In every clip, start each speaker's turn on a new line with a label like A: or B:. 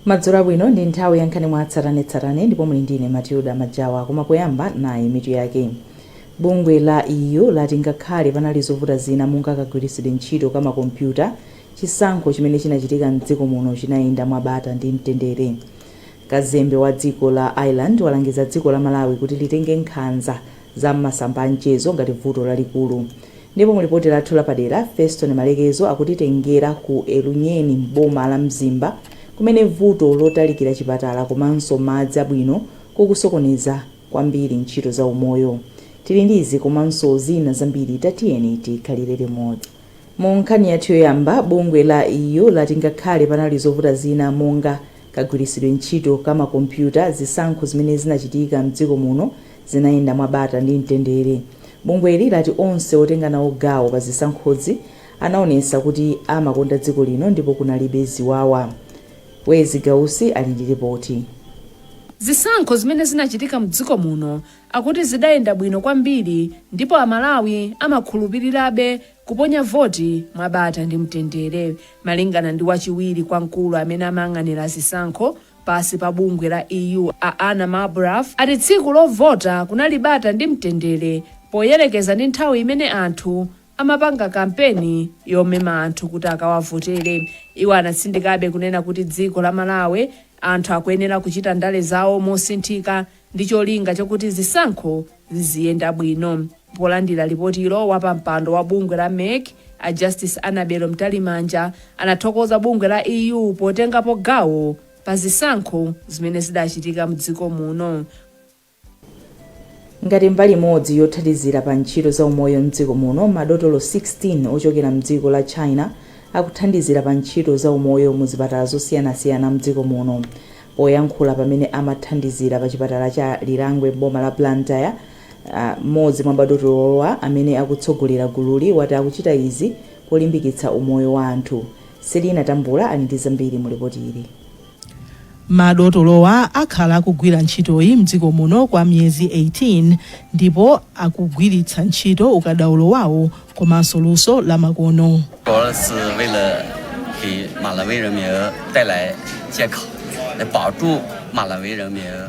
A: Madzulo bwino ndi nthawi yankhani mwa tsatanetsatane ndipo muli ndine Matilda Majawa koma poyamba nayi mitu yake. Bungwe la EU lati ngakhale panali zovuta zina monga kagwiritsidwe ntchito ka makompyuta, chisankho chimene chinachitika mdziko muno chinayenda mwabata ndi mtendere. Kazembe wa dziko la Ireland walangiza dziko la Malawi kuti litenge nkhanza za masamba amchezo ngati vuto lalikulu. Ndipo mulipoti lathu lapadera Feston Malekezo akutitengera ku Elunyeni m'boma la Mzimba kumene vuto lotalikira chipatala komanso madzi abwino kukusokoneza kwambiri ntchito za umoyo. Tili ndizi komanso zina zambiri tatiyeni tikhalire limodzi. Mu nkhani yathu yoyamba, bungwe la EU lati ngakhale panali zovuta zina monga kagwiritsidwe ntchito ka makompyuta, zisankho zimene zinachitika mdziko muno zinayenda mwabata ndi mtendere. Bungweli lati onse otenga nawo gawo pa zisankhozi anaonesa kuti amakonda dziko lino ndipo kunalibe ziwawa. Wezi Gausi ali ndi ripoti.
B: Zisankho zimene zinachitika mdziko muno akuti zidayenda bwino kwambiri ndipo Amalawi amakhulupirirabe kuponya voti mwabata ndi mtendere, malingana ndi wachiwiri kwa mkulu amene amayang'anira zisankho pasi pa bungwe la EU Anna Marbraf. Ati tsiku lovota kunali bata ndi mtendere poyerekeza ndi nthawi imene anthu amapanga kampeni yomema anthu kuti akawavotere. Iwo anatsindikabe kunena kuti dziko la Malawi anthu akuyenera kuchita ndale zawo mosinthika ndi cholinga chokuti zisankho ziziyenda bwino. Polandira lipotilo wapampando wa bungwe la MEC a Justice Annabel Mtalimanja anathokoza bungwe la EU potengapo gawo pa zisankho zimene zidachitika mdziko muno.
A: Ngati mbali imodzi yothandizira pa ntchito za umoyo mdziko muno, madotolo 16 ochokera mdziko la China akuthandizira pa ntchito za umoyo mu zipatala zosiyanasiyana mdziko muno. Poyankhula pamene amathandizira pa chipatala cha Lilangwe boma la Blantyre, mmodzi mwa madotolowa amene akutsogolera gululi wati akuchita izi polimbikitsa umoyo wa anthu. Selina Tambula ali ndi zambiri mu ripoti ili.
C: Madotolowa akhala akugwira ntchitoyi mdziko muno kwa miyezi 18 ndipo akugwiritsa ntchito ukadaulo wawo komanso luso la makono.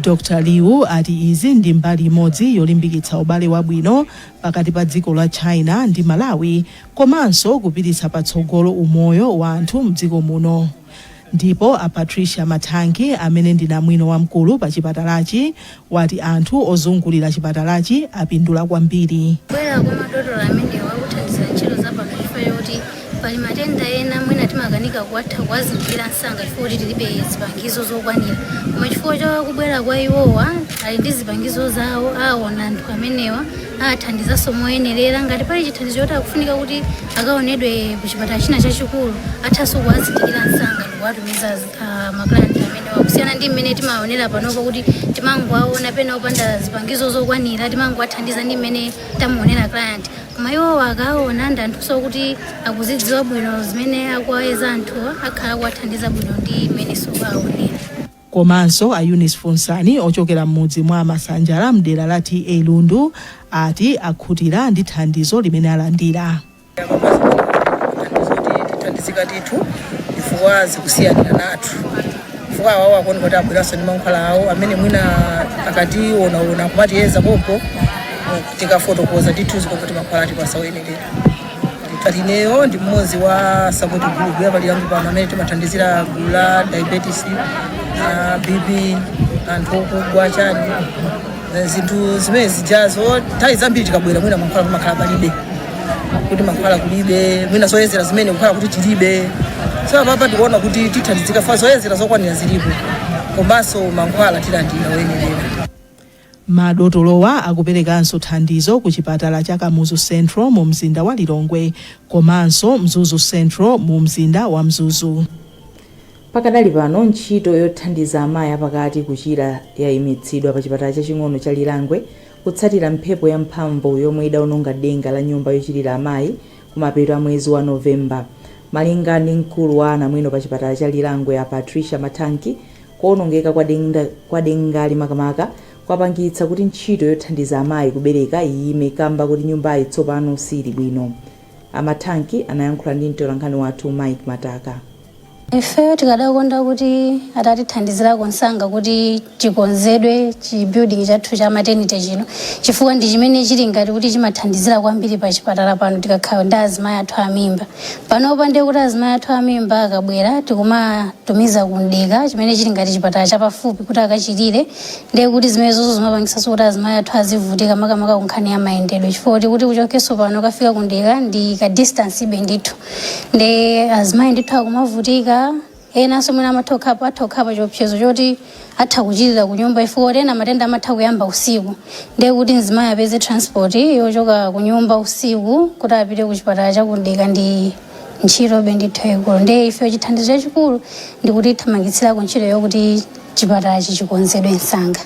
C: Dr. Liu ati izi ndi mbali imodzi yolimbikitsa ubale wabwino pakati pa dziko la China ndi Malawi komanso kupititsa patsogolo umoyo wa anthu mdziko muno. Ndipo a Patricia Mathangi amene ndi namwino wamkulu pa chipatalachi wati anthu ozungulira chipatalachi apindula kwambiri.
D: Bwera kwa madotolo amene wakuthandizira ntchito za pakalifa yoti pali matenda ena mwina timakanika kuwatha kuwazindikira msanga chifukwa kuti tilibe zipangizo zokwanira. Koma chifukwa cha kubwera kwa iwowa ali ndi zipangizo zawo aona anthu amenewa athandizanso moyenerera. Ngati pali chithandizo choti akufunika kuti akaonedwe ku chipatala china chachikulu athanso kuwazindikira msanga kuwatumiza maklayenti amenewa. Kusiyana ndi mmene timaonera panopo kuti timangowaona pena opanda zipangizo zokwanira timangowathandiza ndi mmene tamuonera client. Koma iwowa akaona ndi anthuso kuti akuzidziwa bwino zimene akuwayeza anthuwa akhala kuwathandiza bwino ndi mmene sokuwaonera.
C: Komanso a Eunice Funsani ochokera mmudzi mwa Masanjala mdera la TA Lundu ati akhutira ndi thandizo limene alandira.
E: Tithandizika tithu chifukwa zikusiyanira nathu. Chifukwa awawo akuona kuti abweranso ndi mankhwala awo amene mwina akationa kumatiyeza pompo tikafotokoza tithu kuti mankhwala tipasaoyenerera. Ineyo ndi mmodzi wa support group ya Lilangwe pano amene timathandizira gulu la diabetes na BP anthu okugwa chani zinthu zimene zijazo nthawi zambiri tikabwera mwina mankhwala kumakhala palibe kuti mankhwala kulibe mwina zoyezera zimene kukhala kuti tilibe. So apapa tikuona kuti tithandizika fa zoyezera zokwanira zilipo komanso mankhwala tilandira oyenerera.
C: Madotolowa akuperekanso thandizo ku chipatala cha Kamuzu Central mu mzinda wa Lilongwe komanso Mzuzu Central mu mzinda wa Mzuzu.
A: Pakadali pano ntchito yothandiza amayi apakati kuchira yayimitsidwa pa chipatala chaching'ono cha Lilangwe kutsatira mphepo ya mphamvu yomwe idawononga denga la nyumba yochirira amayi kumapeto a mwezi wa Novemba. Malinga ndi mkulu wa anamwino pa chipatala cha Lilangwe a Patricia Mathangi, kuonongeka kwa denga limakamaka kwapangitsa kuti ntchito yothandiza amayi kubereka iyime kamba kuti nyumbayi tsopano sili bwino. Amathangi anayankhula ndi mtolankhani wathu Mike Mataka.
D: Ifeyo tikadakonda kuti atatithandizira konsanga kuti chikonzedwe chibuilding chathu cha maternity chino chifukwa ndi chimene chili ngati kuti chimathandizira kwambiri pa chipatala pano tikakhala ndi azimayi athu amimba. Panopa ndi kuti azimayi athu amimba akabwera tikumatumiza kundika chimene chili ngati chipatala chapafupi kuti akachitire ndi kuti zimene zonse zimapangitsa kuti azimayi athu azivutika makamaka kunkhani ya mayendedwe chifukwa kuti kuchokeso pano kafika kundika ndi ka distance ibe ndithu ndi azimayi ndithu akumavutika ena somwe atokha chiopsezo choti atha kuchitira kunyumba ifo ena matenda amatha kuyamba usiku ndi kuti mzimayi apeze transport yochoka kunyumba usiku kuti apite ku chipatala chakundika ndi ntchito bendithu ikulu ndi ife chithandizo chachikulu ndi kuti thamangitsirako ntchito yokuti chipatala chikonzedwe msanga.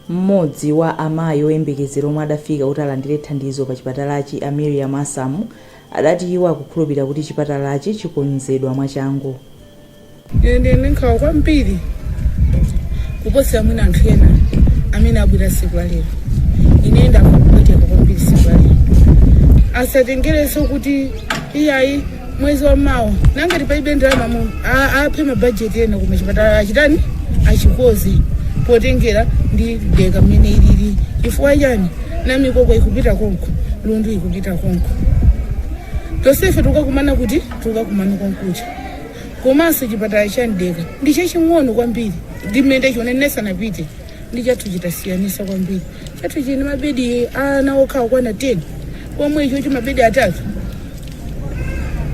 A: Mmodzi wa amayi oyembekezera omwe adafika kuti alandire thandizo pa chipatalachi a Miriam Asamu adati iwo akukhulupirira kuti chipatalachi chikonzedwa mwachangu.
E: Ine nkhawa kwambiri kuposa mwina anthu ena amene abwera siku la lero. Ine ndakupweteka kwambiri siku la lero. Asatengereso kuti iyayi mwezi wa mawa nangati palibe ndalama muno aphe mabajeti ena kuma chipatala achitani achikoze potengera ndi deka mmene ilili chifukwa chani na mikoko ikupita konko lundu ikupita konko tosefe tukakumana kuti tukakumana konkucha komanso chipatala cha ndeka ndi chaching'ono kwambiri ndimene chionenesa napite ndi chathu chitasiyanisa kwambiri chathu chini mabedi ana okhawa kwana 10 pomwe icho mabedi atatu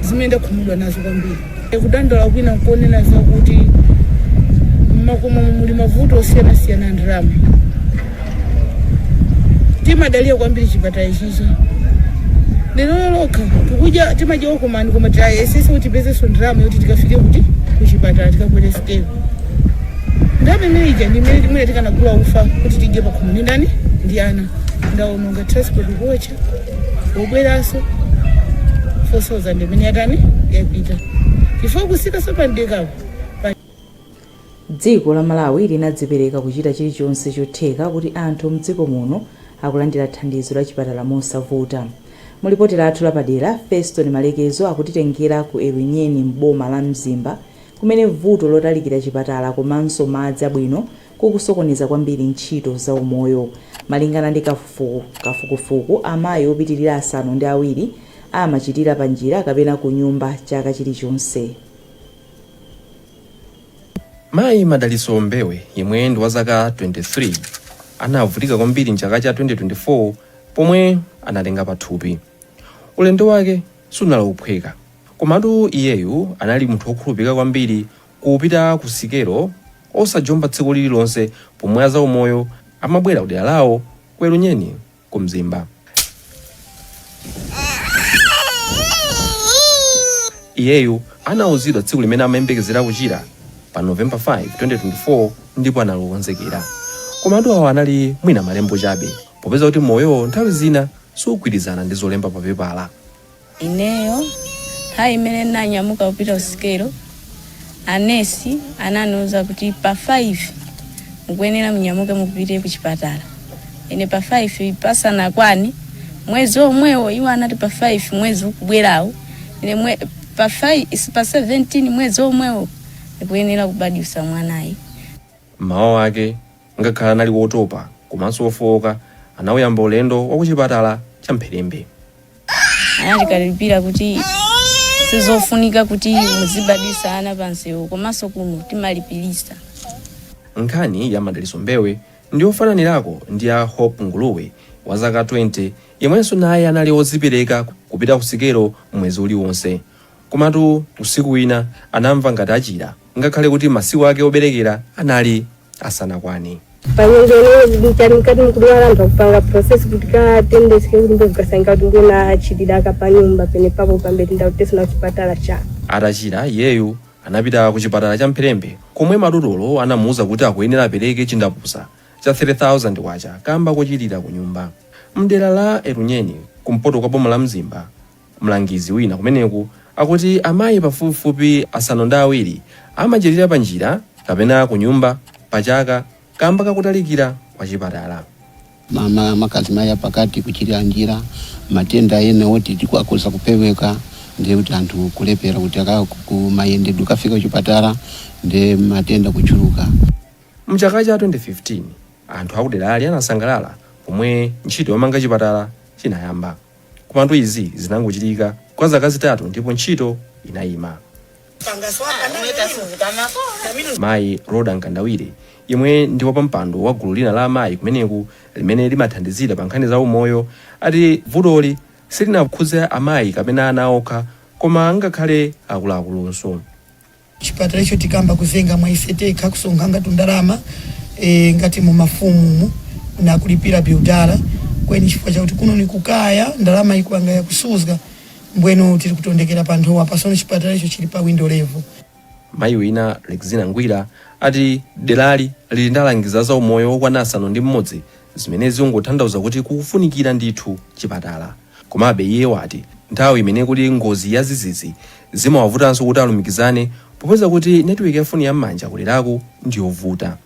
E: zimene ndakhumudwa nazo kwambiri kudandaula kwina nkuonena zakuti makomo muli mavuto osiyana ndalama timadalia kwambiri chipatala ichichi lero lokha tukuja timaja okomani koma tayesesa kuti tipezeso ndalama yoti tikafike kuti kuchipatala tikakwere step ndabe imene ija ndi imene tikanagula ufa kuti tidye pakhomo ndi ndani ndi ana ndaononga transport kocha obweraso 4,000 imene yatani yapita chifukwa kusika sopandikapo.
A: Dziko la Malawi linadzipereka kuchita chilichonse chotheka kuti anthu mdziko muno akulandira thandizo la chipatala mosavuta. Mulipoti lathu lapadera Feston Malekezo akutitengera ku Erunyeni m'boma la Mzimba kumene vuto lotalikira chipatala komanso madzi abwino kukusokoneza kwambiri ntchito za umoyo. Malingana ndi kafukufuku amayi opitirira 7 amachitira panjira kapena ku nyumba chaka chilichonse.
F: Mayi Madaliso Mbewe yemwe ndi wa zaka 23 anavutika kwambiri mchaka cha 2024 pomwe analenga pathupi. Ulendo wake sunalophweka komatu iyeyu anali munthu wokhulupirika kwambiri kupita ku sikelo osajomba tsiku lililonse pomwe aza umoyo amabwera kudera lawo ku Erunyeni ku Mzimba. Iyeyu anauzidwa tsiku limene amayembekezera kuchira pa November 5, 2024 ndipo analokonzekera. Komatu awo anali mwina malembo chabe popeza kuti moyo nthawi zina sugwirizana ndi zolemba pa pepala.
G: Ineyo nthawi imene nanyamuka kupita usikelo anesi ananiuza kuti pa 5 mukuyenera munyamuke mupite ku chipatala. Ine pa 5 pasanakwani mwezi omwewo iwo anati pa 5 mwezi ukubwerawo ine pa 17 mwezi omwewo ndikuyenera kubadisa mwanayi.
F: Mawa wake ngakhala anali wotopa komanso wofowoka anawuyamba ulendo wa kuchipatala cha Mpherembe.
G: Anakalipira kuti sizofunika kuti muzibadisa ana pansewo komanso kuno timalipirisa.
F: Nkhani ya Madaliso Mbewe ndi ofananirako ndi ya Hope Nguluwe wa zaka 20 yemwenso naye anali odzipereka kupita kusikelo mwezi uliwonse. Komatu usiku wina anamva ngati achira ngakhale kuti masiku ake oberekera anali asanakwani.
H: Panyengene ndichamikati mkudwala ndakupanga process kuti katendesike kuti ndikukasanika kuti ndina achididaka panyumba pene papo pambeti ndautesana kuchipatala cha.
F: Atachira iyeyu anapita ku chipatala cha Mpherembe komwe madotolo anamuuza kuti akuyenera apereke chindapusa cha 3,000 kwacha kamba kochitira ku nyumba. Mdera la Erunyeni kumpoto kwa boma la Mzimba mlangizi wina kumeneku akuti amayi pafupifupi 7 amachitira panjira kapena ku nyumba pachaka kamba kakutalikira kwa chipatala.
I: Mama makazi maya pakati kuchira njira matenda ena oti tikwakoza kupeweka ndiye kuti anthu kulepera kuti kumayendedwe kafika kuchipatala ndi matenda kuchuluka.
F: Mchaka cha 2015 anthu akuderali anasangalala pomwe ntchito yomanga chipatala chinayamba. Komatu izi zinangochitika kwa zaka zitatu ndipo ntchito inayima. Mayi Roda Nkandawire yemwe ndi wapampando wa gulu lina la amayi kumeneku limene limathandizira pa nkhani za umoyo ati vutoli silinakhudze amayi kapena ana okha koma ngakhale akuluakulunso.
J: Chipatala icho tikamba kuzenga mwa iseteka kusonkha ngati ndalama ngati mu mafumu na kulipira biudala kweni chifukwa chakuti kuno ni kukaya ndalama ikuanga ya kusuzga mbweno tiri kutondekera panthowa pasono chipatala icho chili pa window level.
F: Mayi wina Lexina Ngwira ati derali lili ndalangiza za umoyo okwana asanu ndi mmodzi zimene zingothandauza kuti kufunikira ndithu chipatala. Komabe iye wati nthawi imene kuti ngozi ya zizizi zimawavutanso kuti alumikizane popeza kuti network ya foni yam'manja kuleraku ndiyovuta.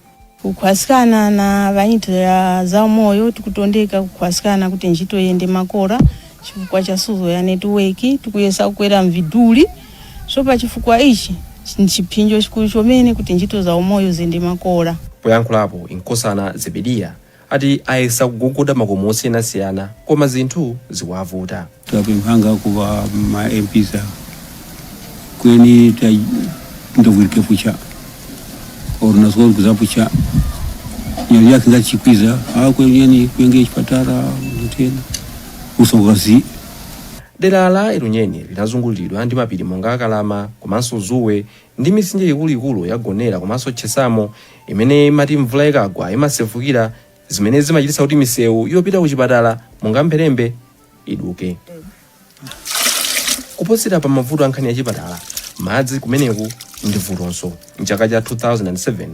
G: Kukhwasikana na vanyito ya za umoyo tikutondeka kukhwasikana kuti ntchito yende makora chifukwa cha suzo ya network tikuyesa kukwera mviduli so pa chifukwa ichi chipinjo chikulu chomene kuti ntchito za umoyo zende makora.
F: Poyankhulapo Nkosana Zebedia ati ayesa kugogoda makomo osiyanasiyana koma zinthu zikuwavuta.
K: Tapemphanga kuva ma MPs kweni ndovulike pucha orunazwa kuzapucha nyali yake ngachikwiza kweni kwenge chipatala nditena usogazi.
F: Dera la Erunyeni linazungulidwa ndi mapiri monga Kalama komanso Zuwe ndi misinje ikuluikulu ya Gonera komanso Chesamo imene imati mvula ikagwa imasefukira zimene zimachititsa kuti misewu yopita kuchipatala monga Mpherembe iduke. Kuposera pa mavuto ankhani ya chipatala madzi kumeneku ndi vutonso. Mchaka cha 2007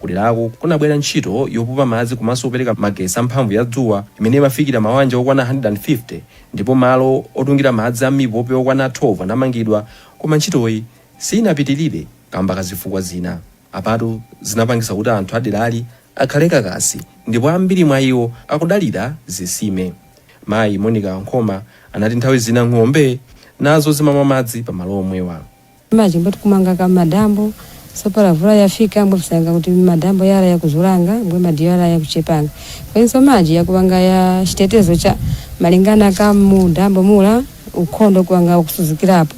F: kuderako kunabwera ntchito yopupa madzi komanso kupereka magesi amphamvu ya dzuwa imene imafikira mawanja okwana 150 ndipo malo otungira madzi amipope okwana 12 anamangidwa koma ntchitoyi sinapitirire kamba kazifukwa zina. Apatu zinapangisa kuti anthu aderali akhale kakasi ndipo ambiri mwa iwo akudalira zisime. Mayi Monica Nkoma anati nthawi zina ng'ombe nazo zimamwa madzi pa malo omwewa.
L: Maji mboti kumanga kama madambo sopara vula yafika mbo kusanga kuti madambo yala ya kuzulanga mbwe madiyala ya kuchepanga. Kwa hiyo maji ya kuwanga ya chitetezo cha malingana kama dambo mula ukhondo kuwanga ukusuzikirapo.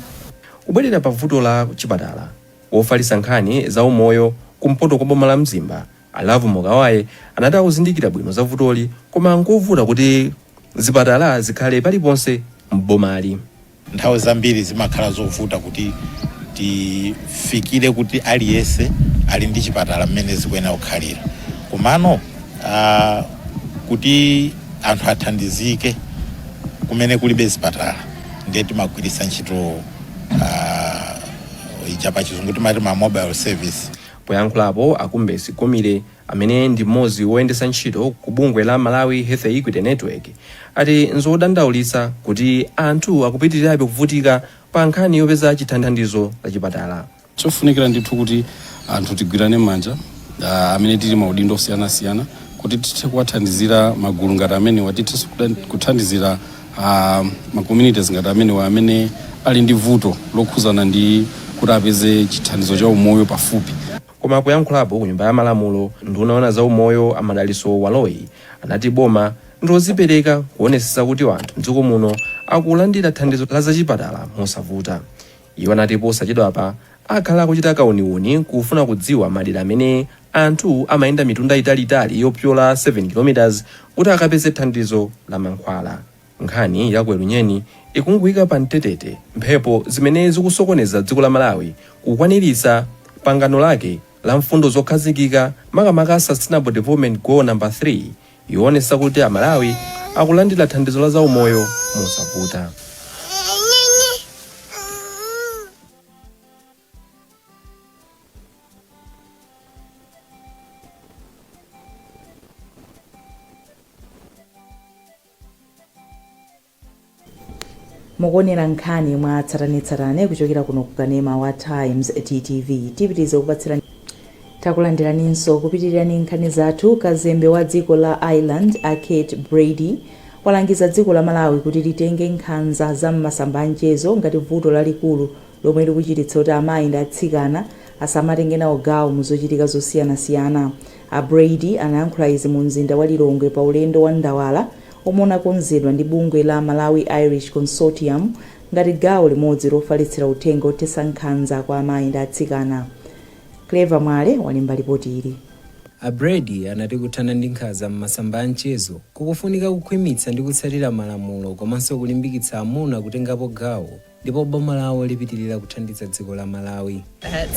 F: Kubwerera pa vuto la chipatala wofalisa nkhani za umoyo kumpoto kwa boma la Mzimba Alavu Mokawaye anati akuzindikira bwino za vutoli koma nkovuta kuti zipatala zikhale paliponse m'bomali.
M: Nthawi zambiri zimakhala zovuta kuti tifikire kuti aliyese ali ndi chipatala mmene zikuyenera kukhalira. Komano kuti anthu athandizike kumene kulibe zipatala ndiye timagwiritsa ntchito ichapa chizungu timati ma mobile service.
F: Poyankhulapo Akumbesi Komire amene ndi mmodzi woyendesa ntchito ku bungwe la Malawi Health Equity Network ati nzodandaulitsa kuti anthu akupitirirabe kuvutika pa nkhani yopeza chithandizo la chipatala.
K: Chofunikira ndithu kuti anthu tigwirane manja amene tili maudindo osiyanasiyana kuti tithe kuwathandizira magulu ngati amene watithe kuthandizira ma communities ngati amene ali ndi vuto lokhuzana ndi kuti apeze chithandizo cha umoyo pafupi.
F: Koma poyankhulapo ku nyumba ya malamulo nduna za umoyo Amadaliso Waloyi anati boma ndilozipereka kuonesesa kuti anthu mdziko muno akulandira thandizo la zachipatala mosavuta. Iwo anati posachedwapa akhala akuchita kauniuni kufuna kudziwa madera amene anthu amayenda mitunda italiitali yopyola 7 km kuti akapeze thandizo la mankhwala. Nkhani ya ku Erunyeni ikungwika pa mtetete mphepo zimene zikusokoneza dziko la Malawi kukwaniritsa pangano lake la mfundo zokhazikika makamaka Sustainable Development Goal number 3 yoonesa kuti Amalawi akulandira thandizo la zaumoyo mosavuta.
A: mukuonera nkhani mwa tsatanetsatane kuchokera kuno ku Kanema wa Times TTV. Tipitize kupatsirani takulandiraninso kupitirani nkhani zathu. Kazembe wa dziko la Ireland Kate Brady walangiza dziko la Malawi kuti litenge nkhanza za m'masamba a mchezo ngati vuto lalikulu lomwe likuchititsa kuti amayi ndi atsikana asamatenge nawo gawo muzochitika zosiyanasiyana. A Brady anayankhula izi mu mzinda wa Lilongwe pa ulendo wa ndawala omwe unakonzedwa ndi bungwe la Malawi Irish Consortium ngati gawo limodzi lofalitsira uthenga othetsa nkhanza kwa amayi ndi atsikana. Clever Mwale walemba ripoti ili.
N: A Brady anati kuthana ndi nkhanza m'masamba a mchezo kukufunika kukhwimitsa ndi kutsatira malamulo komanso kulimbikitsa amuna kutengapo gawo ndipo boma lawo lipitirira kuthandiza dziko la Malawi.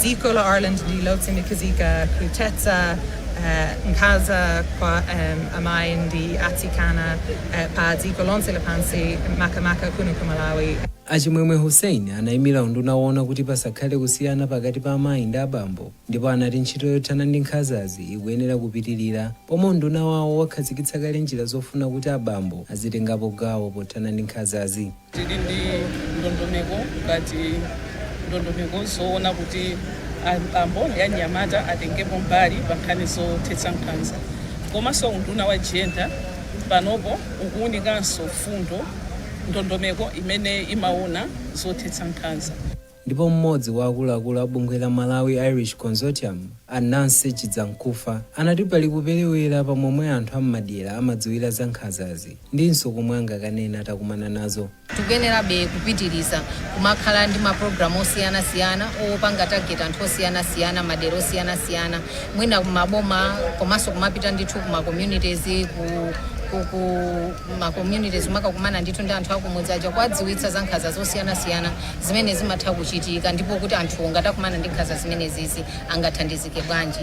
O: Dziko la Ireland lilotsimikizika kutetsa nkhanza kwa amayi ndi atsikana pa dziko lonse lapansi makamaka kuno ku Malawi.
N: Achimwemwe Hussein anayimira unduna woona kuti pasakhale kusiyana pakati pa amayi ndi abambo ndipo anati ntchito yothana ndi nkhanzazi ikuyenera kupitirira pomwe unduna wawo wakhazikitsa kale njira zofuna kuti abambo azitengapo gawo pothana ndi nkhanzazi.
P: Tili ndi ndondomeko ngati ndondomeko zoona kuti abambo ndi anyamata atengepo mbali pa nkhani zothetsa nkhanza komanso unduna wa gender panopo ukuwunikanso fundo ndondomeko imene imaona zothetsa nkhanza.
N: Ndipo mmodzi wa akuluakulu a bungwe la Malawi Irish Consortium Anansi Chidzankufa anati pali kuperewera pamomwe anthu am'madera amadziwira za nkhanzazi ndinso komwe angakanena atakumana nazo.
Q: Tikuyenerabe kupitiriza kumakhala ndi mapulogalamu osiyanasiyana opanga target anthu osiyanasiyana madera osiyanasiyana mwina kumaboma komanso kumapita ndithu kuma communities ma communities makakumana ndithu ndi anthu akumudzi aja kuwadziwitsa za nkhanza zosiyanasiyana zimene zimatha kuchitika ndipo kuti anthu ngatakumana ndi nkhanza zimene zizi angathandizike bwanji.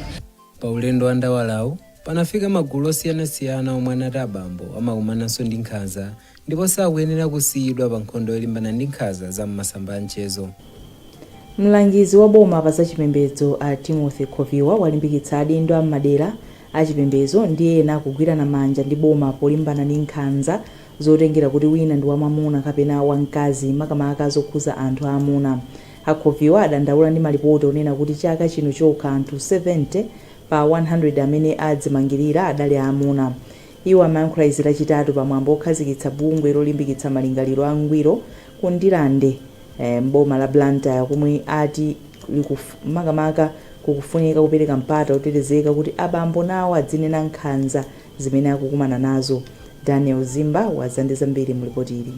N: Pa ulendo wa ndawalawo panafika magulu osiyanasiyana omwe anati abambo amakumananso ndi nkhanza ndipo sakuyenera kusiyidwa pa nkhondo yolimbana ndi nkhanza za m'masamba a mchezo.
A: Mlangizi wa boma pa zachipembedzo a Timothy Khoviwa walimbikitsa adindo am'madera achipembedzo ndi ena kugwirana manja ndi boma polimbana ndi nkhanza zotengera kuti wina ndi wamwamuna kapena wamkazi makamaka zokhuza anthu aamuna. Akhoviwa adandaula ndi malipoti onena kuti chaka chino chokha anthu 70 pa 100 amene adzimangirira adali aamuna. Iwo amayankhula izi lachitatu pamwambo okhazikitsa bungwe lolimbikitsa malingaliro angwiro ku Ndilande mboma la Blantyre komwe ati makamaka kukufunika kupereka mpata otetezeka kuti abambo nawo adzinena nkhanza zimene akukumana nazo. Daniel Zimba wazandiza mbiri mu ripoti ili.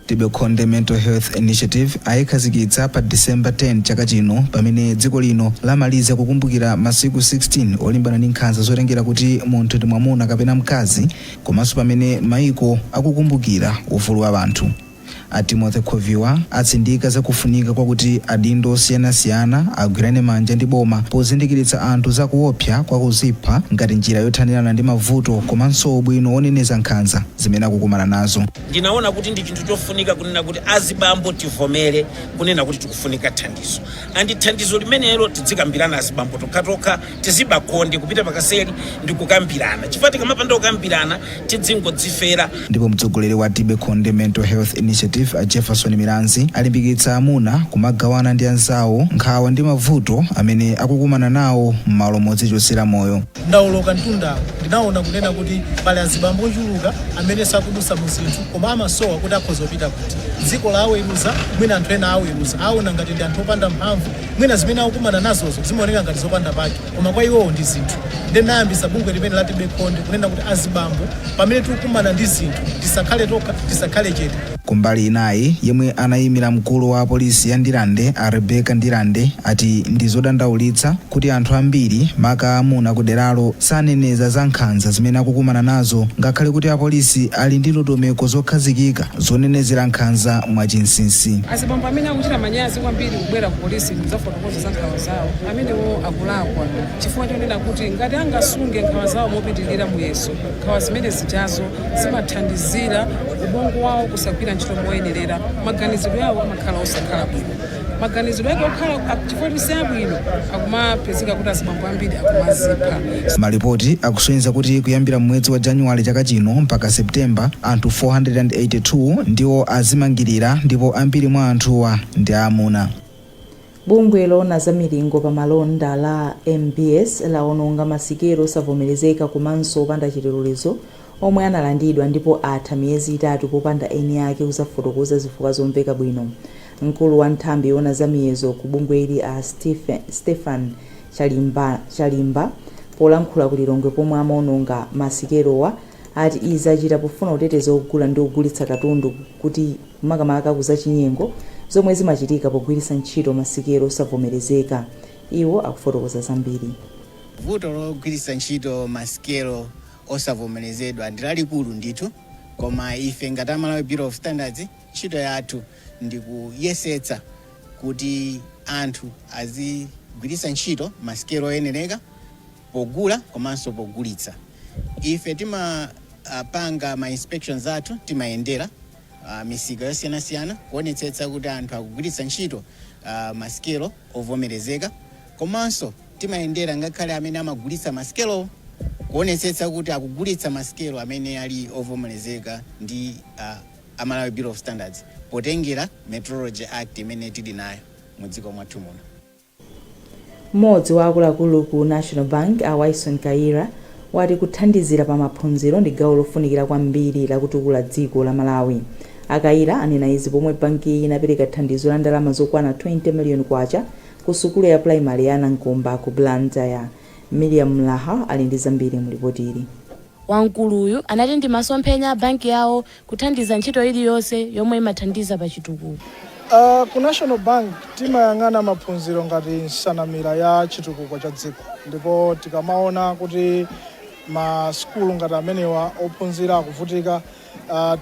R: Tibekonde Mental Health Initiative ayikhazikitsa pa December 10 chaka chino pamene dziko lino lamaliza kukumbukira masiku 16 olimbana ndi nkhanza zotengera kuti munthu ndi mwamuna kapena mkazi komanso pamene maiko akukumbukira ufulu wa anthu. A Timothy Khoviwa atsindika zakufunika kwakuti adindo osiyanasiyana agwirane manja ndi boma pozindikiritsa anthu zakuopsa kwa kuzipha ngati njira yothanirana ndi mavuto komanso ubwino oneneza nkhanza zimene akukumana nazo.
S: Ndinaona kuti ndi chinthu chofunika kunena kuti azibambo tivomere kunena kuti tikufunika thandizo. Andi thandizo limenelo tidzikambirana azibambo tokatoka tizibakonde kupita pakaseri ndi kukambirana. Chifukwa tikamapanda kukambirana tidzingodzifera.
R: Ndipo mtsogoleri wa Tibekonde Mental Health Initiative a Jefferson Miranzi alimbikitsa amuna kumagawana ndi anzawo nkhawa ndi mavuto amene akukumana nawo m'malo modzichotsera moyo.
T: Ndauloka mtundawo ndinaona kunena kuti pali azibambo ochuluka amene sakudusa mu zinthu koma amasowa kuti akhoza kupita kuti dziko la aweruza mwina anthu ena aweruza aona ngati ndi anthu opanda mphamvu mwina zimene akukumana nazozo zimaoneka ngati zopanda pake koma kwa iwowo ndi zinthu. Ndinayambisa bungwe limene la Tibekonde kunena kuti azibambo pamene tikukumana ndi zinthu tisakhale toka tisakhale chete.
R: Kumbali inayi yemwe anayimira mkulu wa polisi ya Ndilande a Rebecca Ndilande ati ndi zodandaulitsa kuti anthu ambiri maka amuna kuderalo saneneza za nkhanza zimene akukumana nazo ngakhale kuti apolisi ali ndi ndondomeko zokhazikika zonenezera nkhanza mwachinsinsi.
U: Azibambo amene akuchita manyazi kwambiri kubwera ku polisi kuzafotokoza za nkhawa zawo amenewo akulakwa chifukwa chonena kuti ngati angasunge nkhawa zawo mopitirira muyeso nkhawa zimene zijazo zimathandizira ubongo wawo kusagwira ntchito moyenerera maganizidwe yawo amakhala osakhala bwino. Maganizidwe yake okhala chifukwa siyabwino akumapezeka kuti azibambo ambiri akumazipha.
R: Malipoti akusonyeza kuti kuyambira mwezi wa Januwale chaka chino mpaka Septemba anthu 482 ndiwo azimangirira ndipo ambiri mwa anthuwa ndi amuna.
A: Bungwe lona za milingo pa malonda la MBS laononga masikelo osavomerezeka komanso opanda chilolezo omwe analandidwa ndipo atha miyezi itatu popanda eni ake kuzafotokoza zifukwa zomveka bwino. Mkulu wa nthambi yona za miyezo ku bungwe ili a Stefan Chalimba polankhula ku Lilongwe pomwe amaononga masikerowa ati izi achita pofuna kuteteza ogula ndi ogulitsa katundu kuti makamaka kuzachinyengo zomwe zimachitika pogwiritsa ntchito masikero osavomerezeka. Iwo akufotokoza zambiri.
B: Vuto logwiritsa ntchito masikero osavomerezedwa ndi lalikulu ndithu, koma ife ngati Malawi Bureau of Standards ntchito yathu ndi kuyesetsa kuti anthu azigwiritsa ntchito masikero oyenereka pogula komanso pogulitsa. Ife timapanga ma inspections athu, timayendera misika yosiyanasiyana kuonetsetsa kuti anthu akugwiritsa ntchito masikero ovomerezeka, komanso timayendera ngakhale amene amagulitsa masikero kuonetsetsa kuti akugulitsa masikero amene ali ovomerezeka ndi Malawi Bureau of Standards potengera Metrology Act imene tili nayo mu dziko mwathu muno.
A: Mmodzi wa akuluakulu ku National Bank Wilson Kaira wati kuthandizira pa maphunziro ndi gawo lofunikira kwambiri lakutukula dziko la Malawi. Akaira anena izi pomwe banki inapereka thandizo la ndalama zokwana 20 million kwacha ku sukulu ya primary ya Nankomba ku Blantyre. Miriam Mlaha ali ndi zambiri mu ripoti ili.
V: Wankuluyu anati ndi masomphenya banki yawo kuthandiza ntchito iliyonse yomwe imathandiza pa chitukuko.
W: Ku National Bank timayang'ana maphunziro ngati nsanamira ya chitukuko cha dziko, ndipo tikamaona kuti masukulu ngati amenewa ophunzira akuvutika,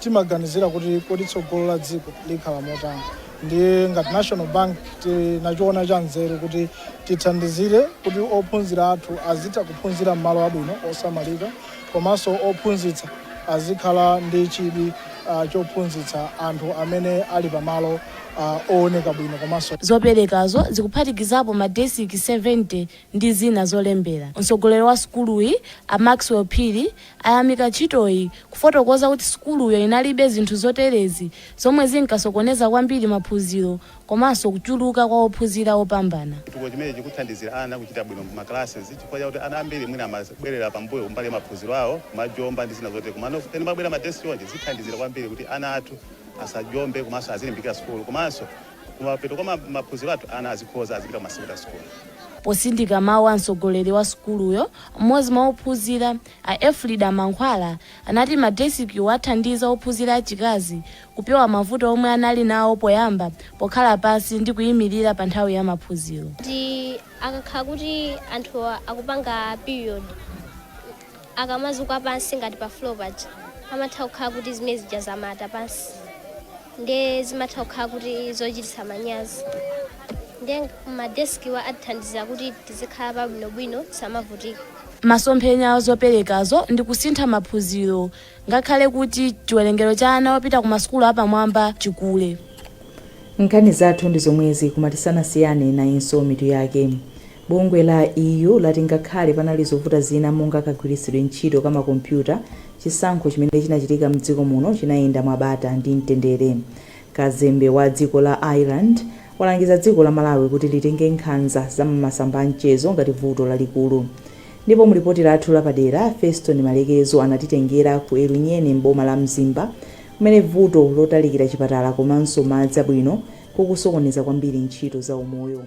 W: timaganizira kuti kodi tsogolo la dziko likhala motani. Ndi ngati National Bank tinachiona cha nzeru kuti tithandizire kuti ophunzira athu azitha kuphunzira m'malo abwino osamalika, komanso ophunzitsa azikhala ndi chidwi chophunzitsa anthu amene ali pamalo ooneka bwino komanso.
V: Zoperekazo zikuphatikizapo madesiki 70 ndi zina zolembera. Mtsogoleri wa sukuluyi a Maxwell Phiri ayamika ntchitoyi kufotokoza kuti sukuluyo inalibe zinthu zoterezi zomwe zinkasokoneza kwambiri maphunziro komanso kuchuluka kwa ophunzira opambana.
X: Chitukuko chimene chikuthandizira ana kuchita bwino mu classes chifukwa chakuti ana ambiri mwina amabwerera pambuyo kumbali maphunziro awo kumajomba ndi zina zote, komano teni mabwera madeski onje zithandizira kwambiri kuti ana athu asajombe komanso azilimbikira sukulu, komanso kumapeto kwa maphunziro athu ana azikhoza azipita masiku a sukulu.
V: Posindika mawu a mtsogoleri wa sukuluyo, mmodzi mwa ophunzira a Efrida Mankhwala anati madesiki wathandiza ophunzira achikazi kupewa mavuto omwe anali nawo poyamba pokhala pansi ndi kuyimirira pa nthawi ya maphunziro.
Y: Ndi akakhala kuti anthu akupanga period akamazuka pansi ngati pa floor paja amatha kukhala kuti zimene zija zamata pansi, ndi zimatha kukhala kuti zochititsa manyazi. Ndi madeski wa athandiza kuti tizikhala pabwinobwino tisamavutika.
V: Masomphenya ozoperekazo ndi kusintha maphunziro ngakhale kuti chiwerengero cha ana opita ku masukulu apamwamba chikule.
A: Nkhani zathu ndi zomwezi kumatisanasiyane nayinso mitu yake. Bungwe la EU lati ngakhale panali zovuta zina monga kagwiritsidwe ntchito ka makompyuta, chisankho chimene chinachitika mdziko muno chinayenda mwabata ndi mtendere. Kazembe wa dziko la Ireland walangiza dziko la Malawi kuti litenge nkhanza za masamba mchezo ngati vuto lalikulu. Ndipo mripoti lathu lapadera Feston Malekezo anatitengera ku Elunyeni mboma la Mzimba kumene vuto lotalikira chipatala komanso madzi abwino kukusokoneza kwambiri ntchito za umoyo.